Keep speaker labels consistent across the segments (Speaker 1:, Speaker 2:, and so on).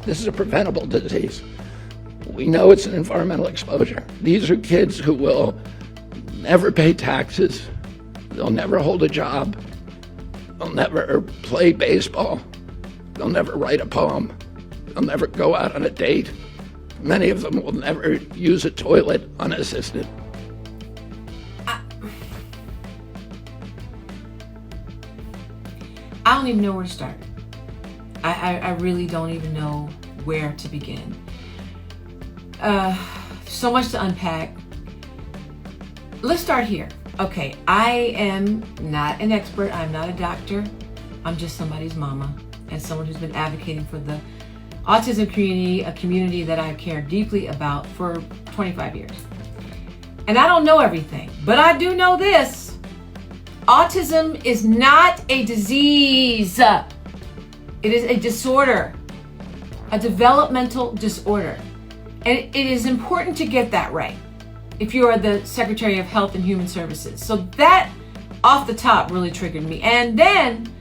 Speaker 1: This is a preventable disease. We know it's an environmental exposure. These are kids who will never pay taxes. They'll never hold a job. They'll never play baseball. They'll never write a poem. They'll never go out on a date. Many of them will never use a toilet unassisted.
Speaker 2: I don't even know where to start. I really don't even know where to begin. So much to unpack. Let's start here. Okay, I am not an expert. I'm not a doctor. I'm just somebody's mama and someone who's been advocating for the autism community, a community that I care deeply about for 25 years. And I don't know everything, but I do know this. Autism is not a disease. It is a disorder, a developmental disorder. And it is important to get that right if you are the Secretary of Health and Human Services. So that off the top really triggered me. And then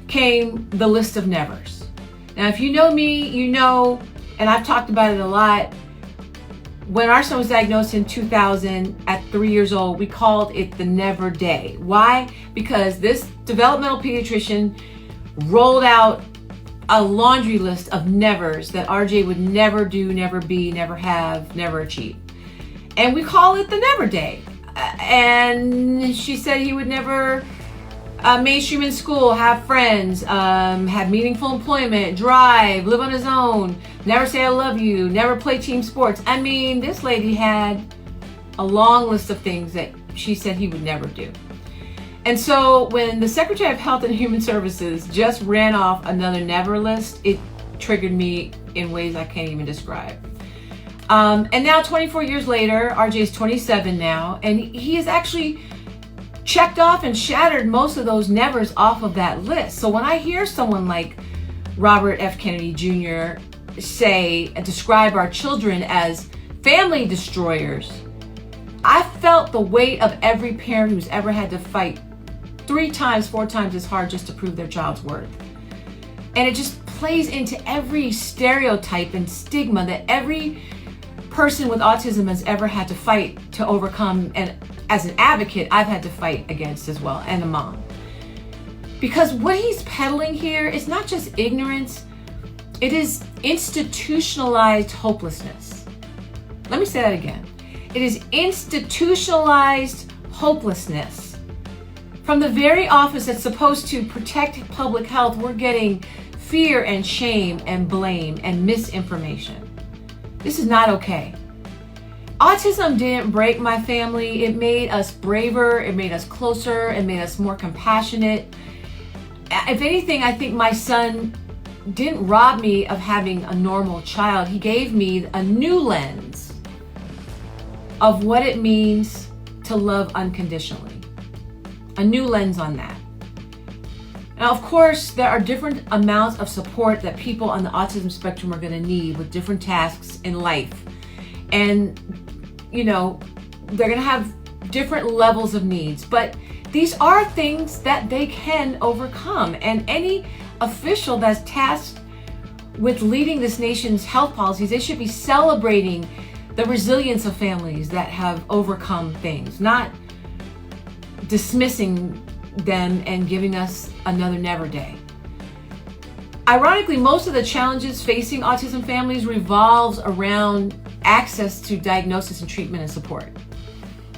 Speaker 2: came the list of nevers. Now, if you know me, you know, and I've talked about it a lot, when our son was diagnosed in 2000 at 3 years old, we called it the never day. Why? Because this developmental pediatrician rolled out a laundry list of nevers that RJ would never do, never be, never have, never achieve. And we call it the never day. And she said he would never mainstream in school, have friends, have meaningful employment, drive, live on his own, never say I love you, never play team sports. I mean, this lady had a long list of things that she said he would never do. And so when the Secretary of Health and Human Services just ran off another never list, it triggered me in ways I can't even describe. And now 24 years later, RJ is 27 now, and he has actually checked off and shattered most of those nevers off of that list. So when I hear someone like Robert F. Kennedy Jr. say and describe our children as family destroyers, I felt the weight of every parent who's ever had to fight 3 times, 4 times as hard just to prove their child's worth. And it just plays into every stereotype and stigma that every person with autism has ever had to fight to overcome, and as an advocate, I've had to fight against as well, and a mom. Because what he's peddling here is not just ignorance, it is institutionalized hopelessness. Let me say that again. It is institutionalized hopelessness. From the very office that's supposed to protect public health, we're getting fear and shame and blame and misinformation. This is not okay. Autism didn't break my family. It made us braver. It made us closer. It made us more compassionate. If anything, I think my son didn't rob me of having a normal child. He gave me a new lens of what it means to love unconditionally. A new lens on that. Now, of course, there are different amounts of support that people on the autism spectrum are going to need with different tasks in life. And, you know, they're going to have different levels of needs. But these are things that they can overcome. And any official that's tasked with leading this nation's health policies, they should be celebrating the resilience of families that have overcome things, not dismissing them and giving us another never day. Ironically, most of the challenges facing autism families revolves around access to diagnosis and treatment and support,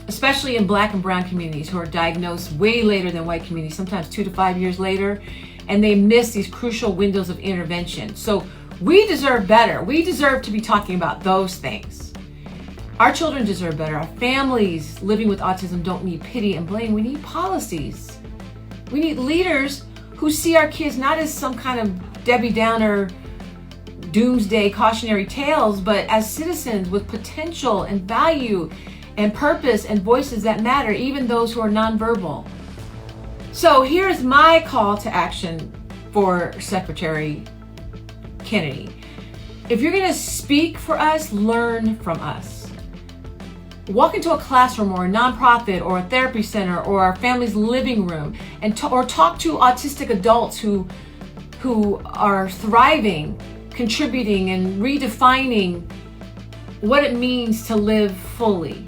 Speaker 2: especially in Black and brown communities who are diagnosed way later than white communities, sometimes 2 to 5 years later, and they miss these crucial windows of intervention. So we deserve better. We deserve to be talking about those things. Our children deserve better. Our families living with autism don't need pity and blame. We need policies. We need leaders who see our kids not as some kind of Debbie Downer doomsday cautionary tales, but as citizens with potential and value and purpose and voices that matter, even those who are nonverbal. So here's my call to action for Secretary Kennedy. If you're going to speak for us, learn from us. Walk into a classroom or a nonprofit or a therapy center or our family's living room and or talk to autistic adults who are thriving contributing and redefining what it means to live fully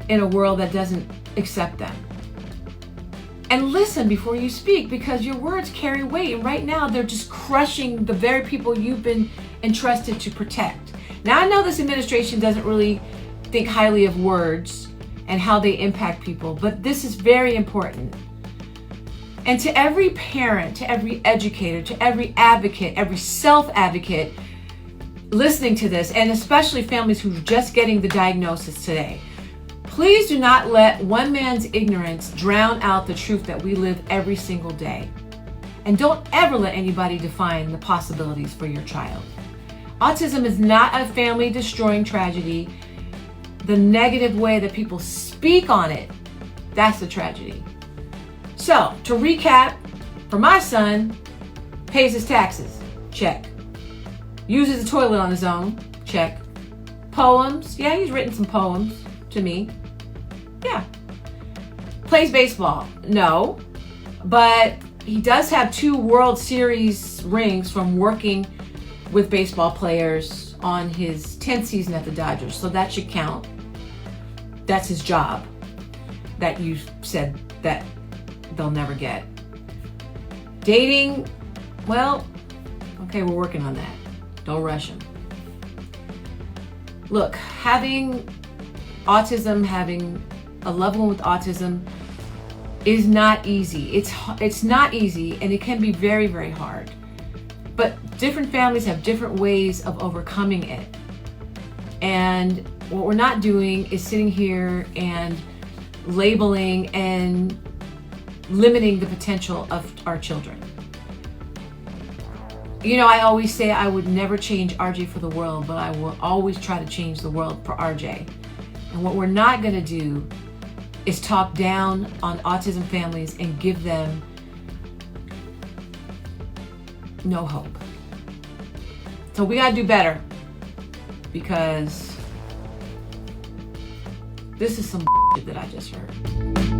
Speaker 2: in a world that doesn't accept them. And listen before you speak, because your words carry weight. And right now, they're just crushing the very people you've been entrusted to protect. Now, I know this administration doesn't really think highly of words and how they impact people, but this is very important. And to every parent, to every educator, to every advocate, every self-advocate listening to this, and especially families who are just getting the diagnosis today, please do not let one man's ignorance drown out the truth that we live every single day. And don't ever let anybody define the possibilities for your child. Autism is not a family-destroying tragedy. The negative way that people speak on it, that's the tragedy. So, to recap, for my son, pays his taxes, check. Uses the toilet on his own, check. Poems, yeah, he's written some poems to me. Yeah. Plays baseball, no. But he does have 2 World Series rings from working with baseball players on his 10th season at the Dodgers, so that should count. That's his job that you said that they'll never get. Dating, well, okay, we're working on that. Don't rush him. Look, having autism, having a loved one with autism is not easy. It's not easy, and it can be very, very hard. But different families have different ways of overcoming it. And what we're not doing is sitting here and labeling and limiting the potential of our children. You know, I always say I would never change RJ for the world, but I will always try to change the world for RJ. And what we're not going to do is talk down on autism families and give them no hope. So we got to do better, because this is some that I just heard.